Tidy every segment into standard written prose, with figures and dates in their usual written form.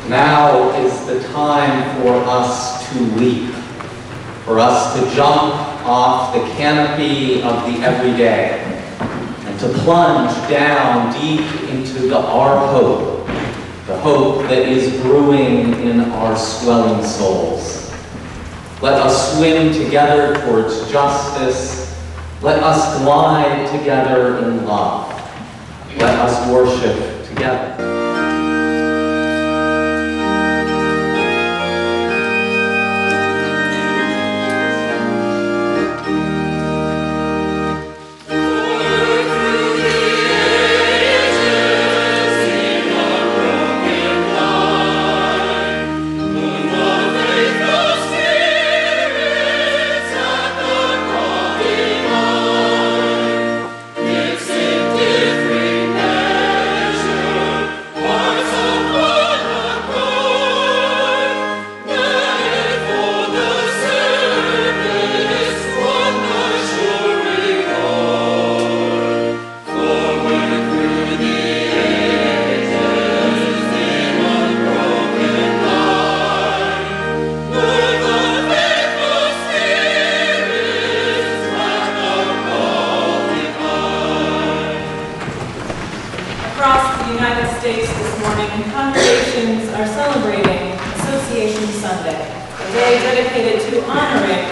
Now is the time for us to leap, for us to jump off the canopy of the everyday and to plunge down deep into our hope, the hope that is brewing in our swelling souls. Let us swim together towards justice. Let us glide together in love. Let us worship together. Day dedicated to honoring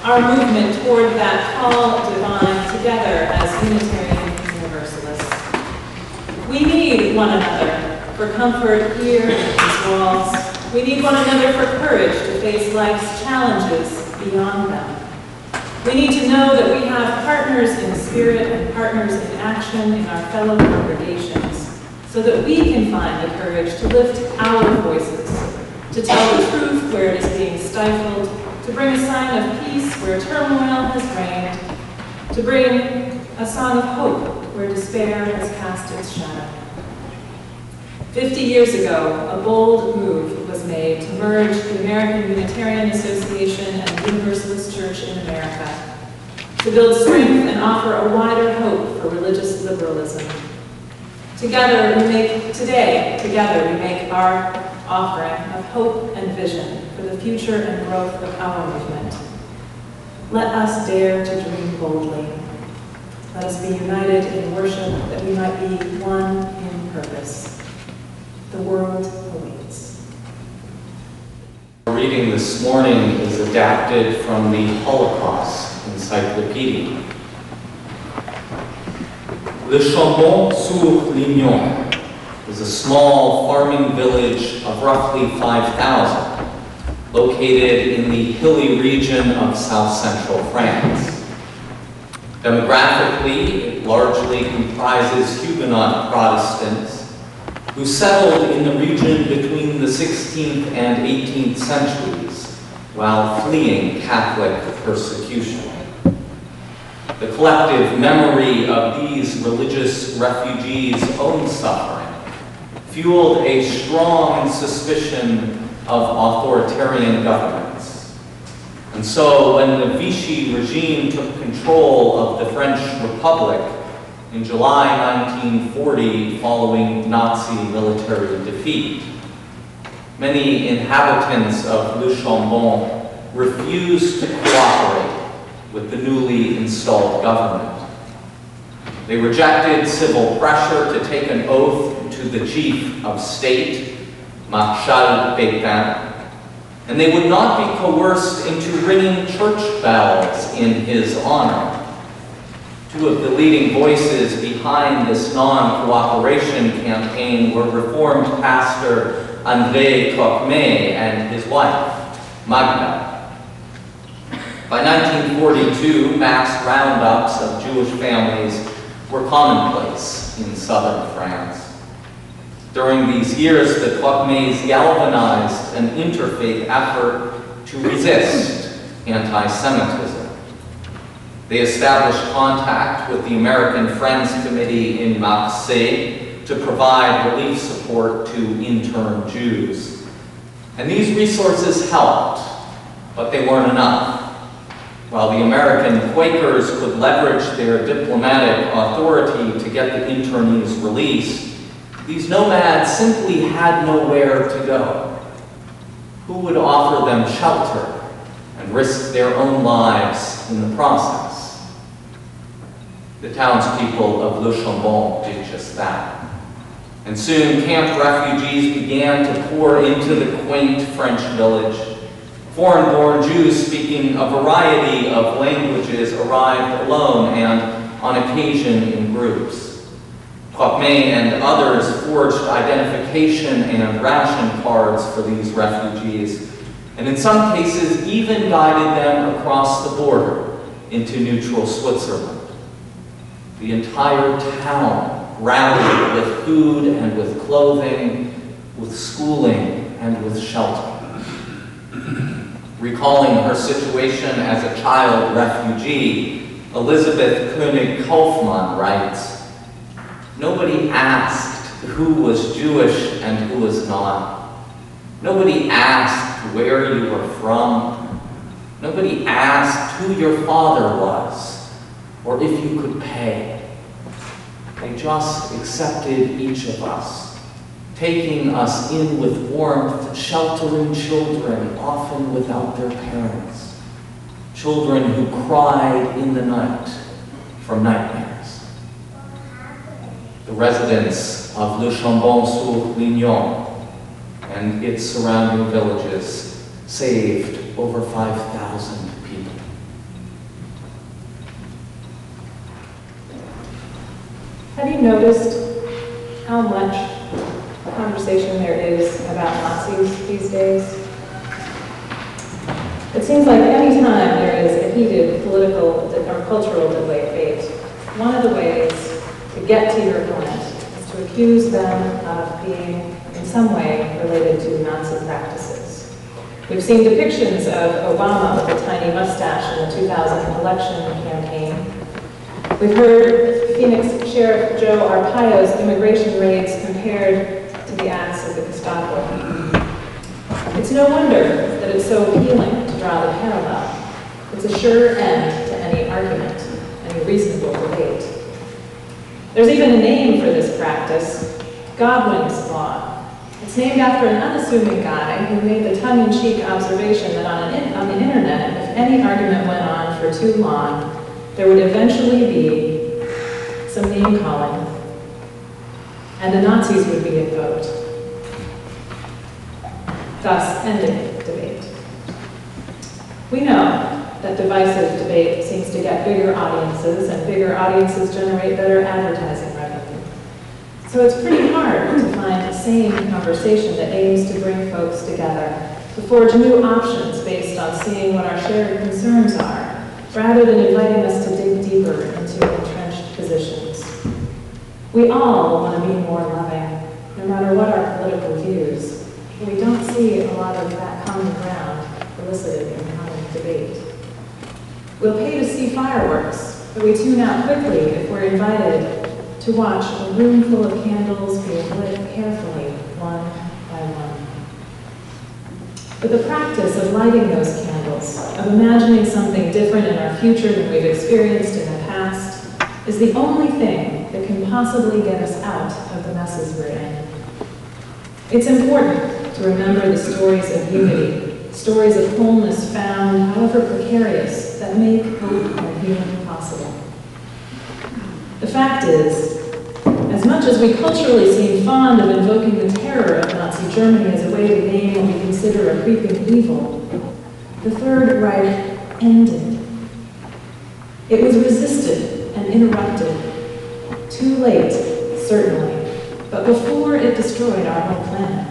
our movement toward that call divine together as Unitarian Universalists. We need one another for comfort here in these walls. We need one another for courage to face life's challenges beyond them. We need to know that we have partners in spirit and partners in action in our fellow congregations so that we can find the courage to lift our voices, to tell the truth where it is being stifled, to bring a sign of peace where turmoil has reigned, to bring a song of hope where despair has cast its shadow. 50 years ago, a bold move was made to merge the American Unitarian Association and Universalist Church in America, to build strength and offer a wider hope for religious liberalism. Together we make our offering of hope and vision for the future and growth of our movement. Let us dare to dream boldly. Let us be united in worship that we might be one in purpose. The world awaits. Our reading this morning is adapted from the Holocaust Encyclopedia. Le Chambon-sur-Lignon is a small farming village of roughly 5,000, located in the hilly region of south-central France. Demographically, it largely comprises Huguenot Protestants who settled in the region between the 16th and 18th centuries while fleeing Catholic persecution. The collective memory of these religious refugees' own suffering fueled a strong suspicion of authoritarian governments. And so when the Vichy regime took control of the French Republic in July 1940 following Nazi military defeat, many inhabitants of Le Chambon refused to cooperate with the newly installed government. They rejected civil pressure to take an oath to the chief of state, Marshal Pétain, and they would not be coerced into ringing church bells in his honor. Two of the leading voices behind this non-cooperation campaign were Reformed pastor André Coquemay and his wife, Magda. By 1942, mass roundups of Jewish families were commonplace in southern France. During these years, the Coquemays galvanized an interfaith effort to resist anti-Semitism. They established contact with the American Friends Committee in Marseille to provide relief support to interned Jews. And these resources helped, but they weren't enough. While the American Quakers could leverage their diplomatic authority to get the internees released, These nomads simply had nowhere to go. Who would offer them shelter and risk their own lives in the process? The townspeople of Le Chambon did just that. And soon camped refugees began to pour into the quaint French village. Foreign-born Jews speaking a variety of languages arrived alone and on occasion in groups. Cockme and others forged identification and ration cards for these refugees, and in some cases even guided them across the border into neutral Switzerland. The entire town rallied with food and with clothing, with schooling and with shelter. Recalling her situation as a child refugee, Elizabeth Koenig-Kaufmann writes, "Nobody asked who was Jewish and who was not. Nobody asked where you were from. Nobody asked who your father was or if you could pay. They just accepted each of us, taking us in with warmth, sheltering children, often without their parents, children who cried in the night from nightmares." The residents of Le Chambon-sur-Lignon and its surrounding villages saved over 5,000 people. Have you noticed how much conversation there is about Nazis these days? It seems like any time there is a heated political or cultural debate, one of the ways to get to your opponent is to accuse them of being in some way related to Nazi practices. We've seen depictions of Obama with a tiny mustache in the 2000 election campaign. We've heard Phoenix Sheriff Joe Arpaio's immigration raids compared to the acts of the Gestapo. It's no wonder that it's so appealing to draw the parallel. It's a sure end to any argument, any reasonable debate. There's even a name for this practice, Godwin's Law. It's named after an unassuming guy who made the tongue-in-cheek observation that on the internet, if any argument went on for too long, there would eventually be some name-calling, and the Nazis would be invoked, thus ending debate. We know that divisive debate seems to get bigger audiences, and bigger audiences generate better advertising revenue. So it's pretty hard to find a sane conversation that aims to bring folks together, to forge new options based on seeing what our shared concerns are, rather than inviting us to dig deeper into entrenched positions. We all want to be more loving, no matter what our political views, but we don't see a lot of that common ground elicited in common debate. We'll pay to see fireworks, but we tune out quickly if we're invited to watch a room full of candles being lit carefully, one by one. But the practice of lighting those candles, of imagining something different in our future than we've experienced in the past, is the only thing that can possibly get us out of the messes we're in. It's important to remember the stories of unity, stories of wholeness found, however precarious, that make hope and healing possible. The fact is, as much as we culturally seem fond of invoking the terror of Nazi Germany as a way to name what we consider a creeping evil, the Third Reich ended. It was resisted and interrupted. Too late, certainly, but before it destroyed our whole planet.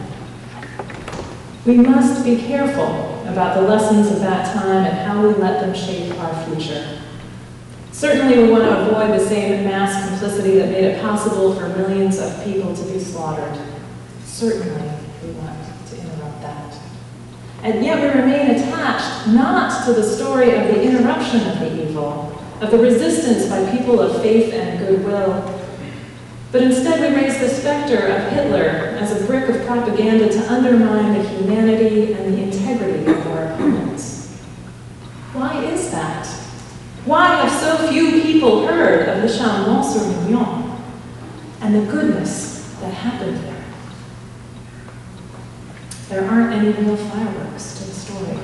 We must be careful about the lessons of that time and how we let them shape our future. Certainly we want to avoid the same mass complicity that made it possible for millions of people to be slaughtered. Certainly we want to interrupt that. And yet we remain attached not to the story of the interruption of the evil, of the resistance by people of faith and goodwill, but instead we raise the specter of Hitler as a brick of propaganda to undermine the humanity and the integrity of our opponents. Why is that? Why have so few people heard of the Chambon-sur-Lignon and the goodness that happened there. There aren't any real fireworks to the story.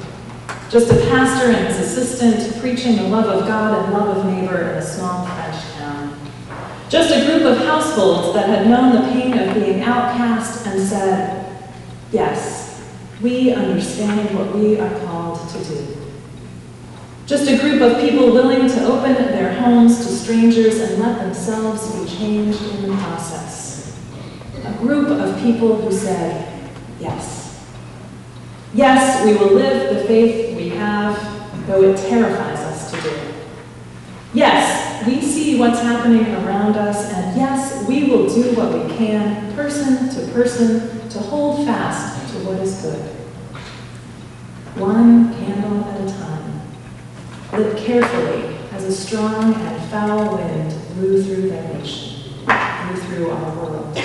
Just a pastor and his assistant preaching the love of God and love of neighbor in a small French town. Just a group of households that had known the pain of being outcast and said, yes, we understand what we are called to do. Just a group of people willing to open their homes to strangers and let themselves be changed in the process. A group of people who said, yes. Yes, we will live the faith we have, though it terrifies us to do. Yes, we see what's happening around us, and yes, we will do what we can, person to person, to hold fast to what is good. One candle at a time, lit carefully as a strong and foul wind blew through their nation, blew through our world.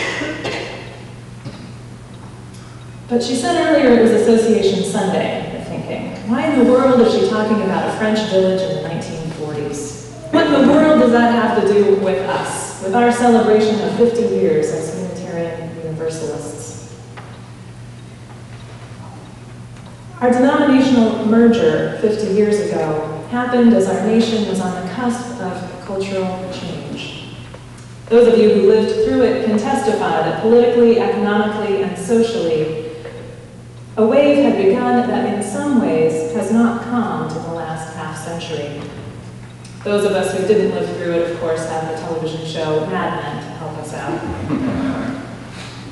But she said earlier it was Association Sunday, you're thinking. Why in the world is she talking about a French village in the 1940s? What in the world does that have to do with us, with our celebration of 50 years as Unitarian Universalists? Our denominational merger 50 years ago happened as our nation was on the cusp of cultural change. Those of you who lived through it can testify that politically, economically, and socially, a wave had begun that in some ways has not calmed in the last half-century. Those of us who didn't live through it, of course, have the television show Mad Men to help us out.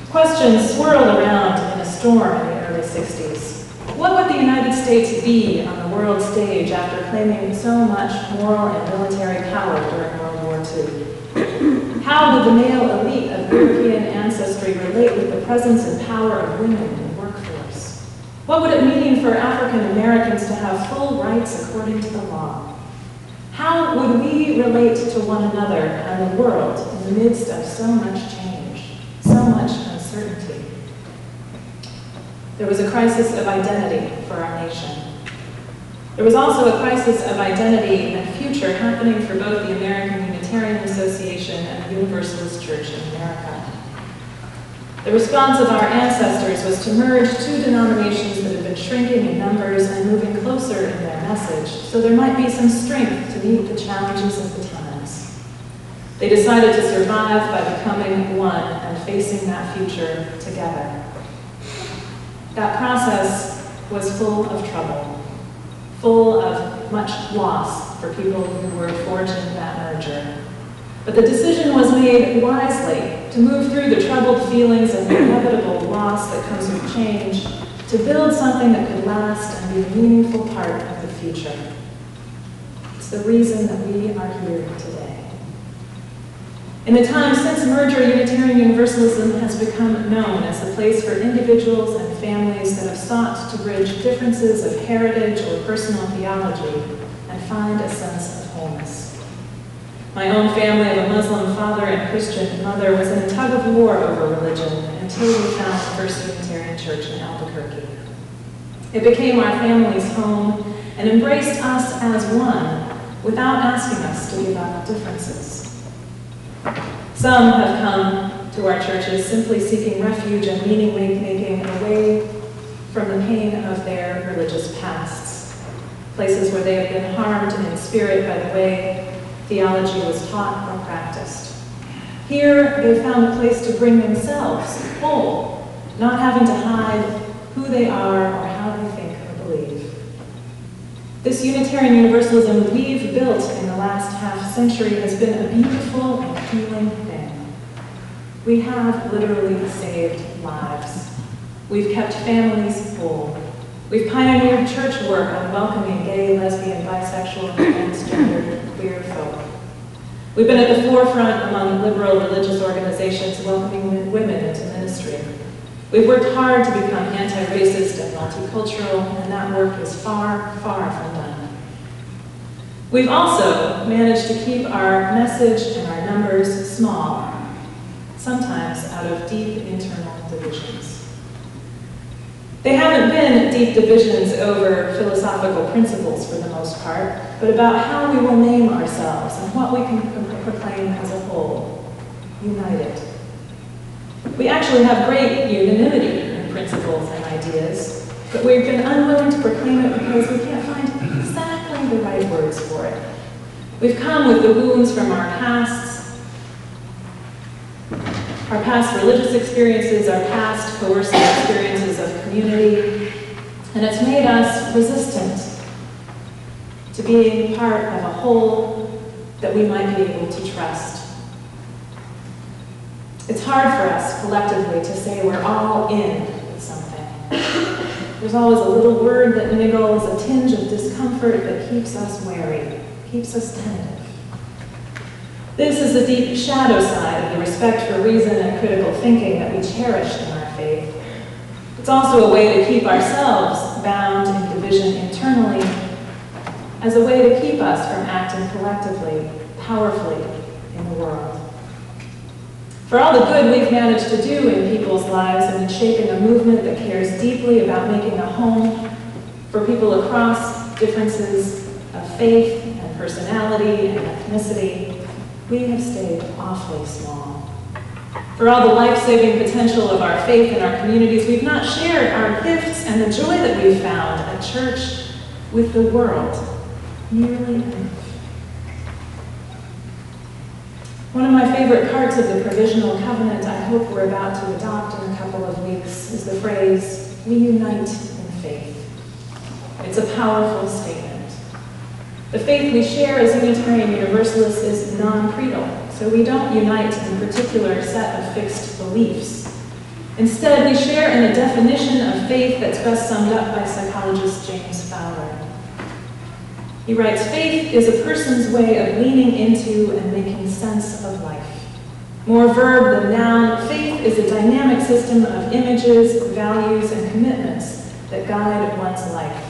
Questions swirled around in a storm in the early 60s. What would the United States be on the world stage after claiming so much moral and military power during World War II? How did the male elite of European ancestry relate with the presence and power of women in the workforce? What would it mean for African Americans to have full rights according to the law? How would we relate to one another and the world in the midst of so much change, so much uncertainty? There was a crisis of identity for our nation. There was also a crisis of identity and future happening for both the American Unitarian Association and the Universalist Church in America. The response of our ancestors was to merge two denominations that had been shrinking in numbers and moving closer in their message, so there might be some strength to meet the challenges of the times. They decided to survive by becoming one and facing that future together. That process was full of trouble, full of much loss for people who were forging that merger. But the decision was made wisely to move through the troubled feelings and the inevitable loss that comes with change, to build something that could last and be a meaningful part of the future. It's the reason that we are here today. In the time since merger, Unitarian Universalism has become known as a place for individuals and families that have sought to bridge differences of heritage or personal theology and find a sense of wholeness. My own family of a Muslim father and Christian mother was in a tug of war over religion until we found the First Unitarian Church in Albuquerque. It became our family's home and embraced us as one without asking us to give up differences. Some have come to our churches simply seeking refuge and meaning-making away from the pain of their religious pasts, places where they have been harmed in spirit by the way theology was taught or practiced. Here, they found a place to bring themselves whole, not having to hide who they are or how they think or believe. This Unitarian Universalism we've built in the last half-century has been a beautiful and healing thing. We have literally saved lives. We've kept families whole. We've pioneered church work on welcoming gay, lesbian, bisexual, and transgender queer folk. We've been at the forefront among liberal religious organizations welcoming women into ministry. We've worked hard to become anti-racist and multicultural, and that work is far, far from done. We've also managed to keep our message and our numbers small, sometimes out of deep internal divisions. They haven't been deep divisions over philosophical principles for the most part, but about how we will name ourselves and what we can proclaim as a whole, united. We actually have great unanimity in principles and ideas, but we've been unwilling to proclaim it because we can't find exactly the right words for it. We've come with the wounds from our past religious experiences, our past coercive experiences of community, and it's made us resistant to being part of a whole that we might be able to trust. It's hard for us collectively to say we're all in with something. There's always a little word that niggles, a tinge of discomfort that keeps us wary, keeps us tentative. This is the deep shadow side of the respect for reason and critical thinking that we cherish in our faith. It's also a way to keep ourselves bound in division internally, as a way to keep us from acting collectively, powerfully in the world. For all the good we've managed to do in people's lives and in shaping a movement that cares deeply about making a home for people across differences of faith and personality and ethnicity, we have stayed awfully small. For all the life-saving potential of our faith in our communities, we've not shared our gifts and the joy that we've found at church with the world nearly enough. One of my favorite parts of the provisional covenant I hope we're about to adopt in a couple of weeks is the phrase, "We unite in faith." It's a powerful statement. The faith we share as Unitarian Universalists is non-creedal, so we don't unite in a particular set of fixed beliefs. Instead, we share in a definition of faith that's best summed up by psychologist James Fowler. He writes, "Faith is a person's way of leaning into and making sense of life. More verb than noun, faith is a dynamic system of images, values, and commitments that guide one's life.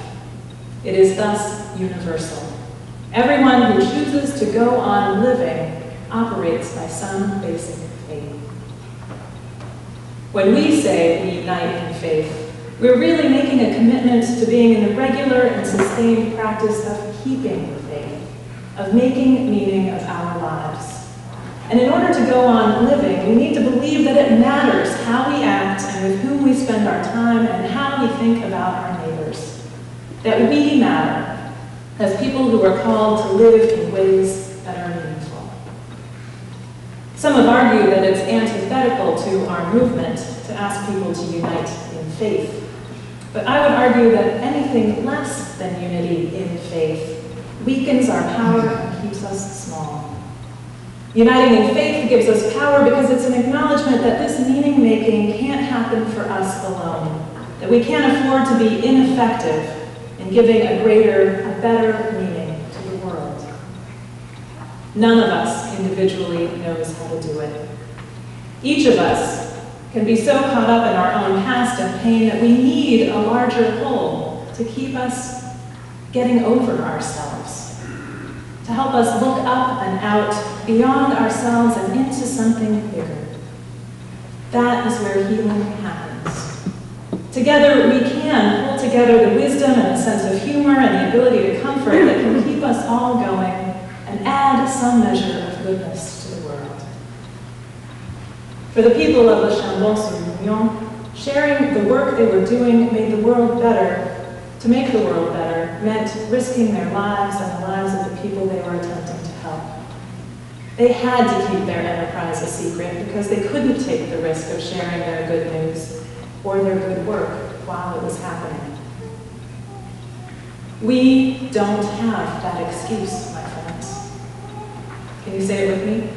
It is thus universal. Everyone who chooses to go on living operates by some basic faith." When we say we unite in faith, we're really making a commitment to being in the regular and sustained practice of keeping faith, of making meaning of our lives. And in order to go on living, we need to believe that it matters how we act and with whom we spend our time and how we think about our neighbors. That we matter as people who are called to live in ways that are meaningful. Some have argued that it's antithetical to our movement to ask people to unite in faith. But I would argue that anything less than unity in faith weakens our power and keeps us small. Uniting in faith gives us power because it's an acknowledgement that this meaning-making can't happen for us alone, that we can't afford to be ineffective in giving a greater, a better meaning to the world. None of us individually knows how to do it. Each of us can be so caught up in our own past and pain that we need a larger whole to keep us getting over ourselves, to help us look up and out beyond ourselves and into something bigger. That is where healing happens. Together we can pull together the wisdom and a sense of humor and the ability to comfort that can keep us all going and add some measure of goodness to the world. For the people of Le Chambon-sur-Union, sharing the work they were doing made the world better. To make the world better meant risking their lives and the lives of the people they were attempting to help. They had to keep their enterprise a secret because they couldn't take the risk of sharing their good news or their good work while it was happening. We don't have that excuse, my friends. Can you say it with me?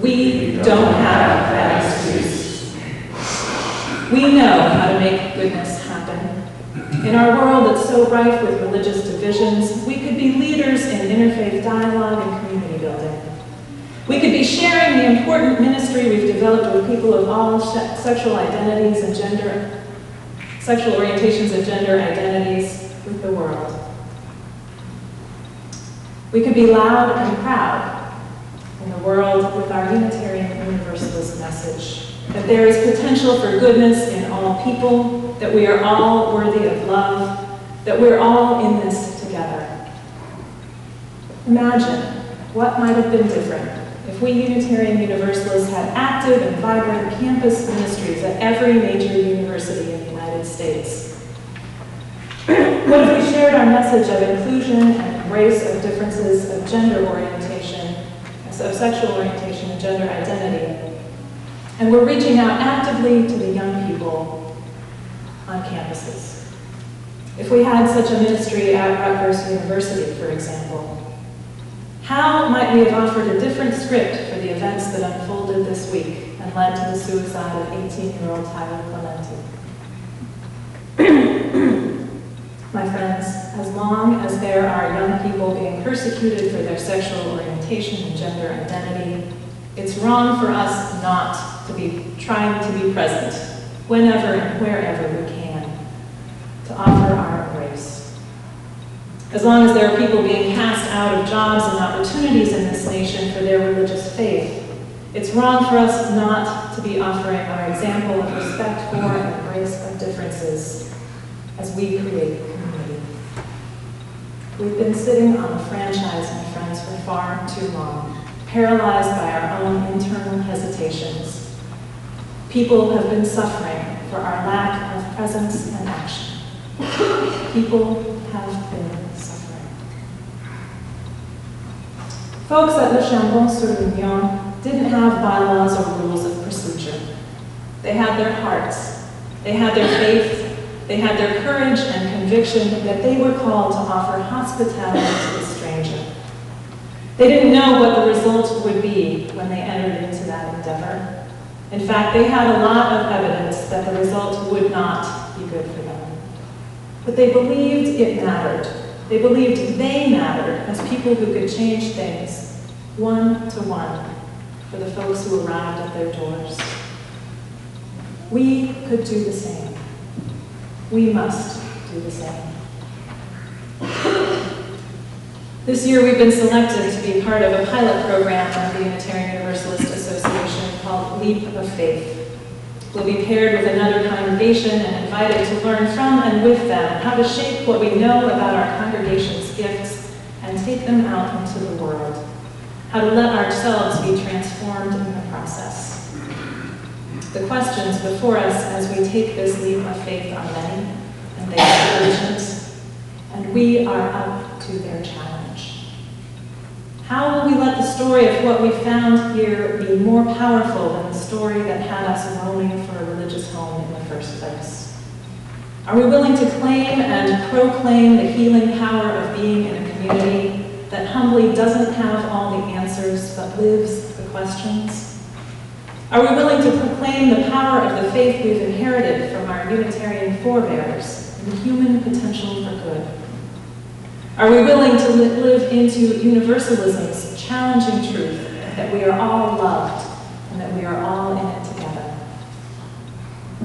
We don't have that excuse. We know how to make goodness happen. In our world that's so rife with religious divisions, we could be leaders in interfaith dialogue and community building. We could be sharing the important ministry we've developed with people of all sexual identities and sexual orientations and gender identities with the world. We could be loud and proud in the world with our Unitarian Universalist message, that there is potential for goodness in all people, that we are all worthy of love, that we're all in this together. Imagine what might have been different if we Unitarian Universalists had active and vibrant campus ministries at every major university in the United States? What if we shared our message of inclusion and embrace of differences of gender orientation, of sexual orientation and gender identity, and we're reaching out actively to the young people on campuses? If we had such a ministry at Rutgers University, for example, how might we have offered a different script for the events that unfolded this week and led to the suicide of 18-year-old Tyler Clementi? My friends, as long as there are young people being persecuted for their sexual orientation and gender identity, it's wrong for us not to be trying to be present whenever and wherever we can to offer our embrace. As long as there are people being cast out of jobs and opportunities in this nation for their religious faith, it's wrong for us not to be offering our example of respect for and embrace of differences as we create community. We've been sitting on a franchise, my friends, for far too long, paralyzed by our own internal hesitations. People have been suffering for our lack of presence and action. People have been suffering. Folks at Le Chambon-sur-Lignon didn't have bylaws or rules of procedure. They had their hearts, they had their faith, they had their courage and conviction that they were called to offer hospitality to the stranger. They didn't know what the result would be when they entered into that endeavor. In fact, they had a lot of evidence that the result would not be good for them. But they believed it mattered. They believed they mattered as people who could change things one to one for the folks who arrived at their doors. We could do the same. We must do the same. This year we've been selected to be part of a pilot program of the Unitarian Universalist Association called Leap of Faith. We'll be paired with another congregation and invited to learn from and with them how to shape what we know about our congregation's gifts and take them out into the world, how to let ourselves be transformed in the process. The questions before us as we take this leap of faith are many, and they are urgent, and we are up to their challenge. How will we let the story of what we found here be more powerful than the story that had us roaming for a religious home in the first place? Are we willing to claim and proclaim the healing power of being in a community that humbly doesn't have all the answers but lives the questions? Are we willing to proclaim the power of the faith we've inherited from our Unitarian forebears and the human potential for good? Are we willing to live into Universalism's challenging truth that we are all loved and that we are all in it together?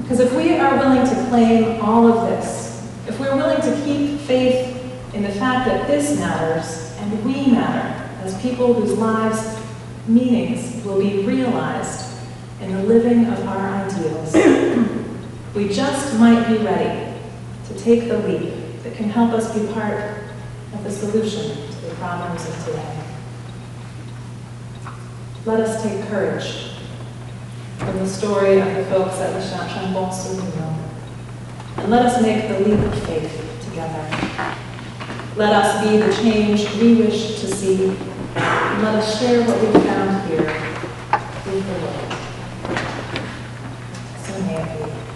Because if we are willing to claim all of this, if we're willing to keep faith in the fact that this matters and we matter as people whose lives' meanings will be realized in the living of our ideals, we just might be ready to take the leap that can help us be part of the solution to the problems of today. Let us take courage from the story of the folks at Le Chambon-sur-Lignon, and let us make the leap of faith together. Let us be the change we wish to see, and let us share what we found here with the world. So may it be.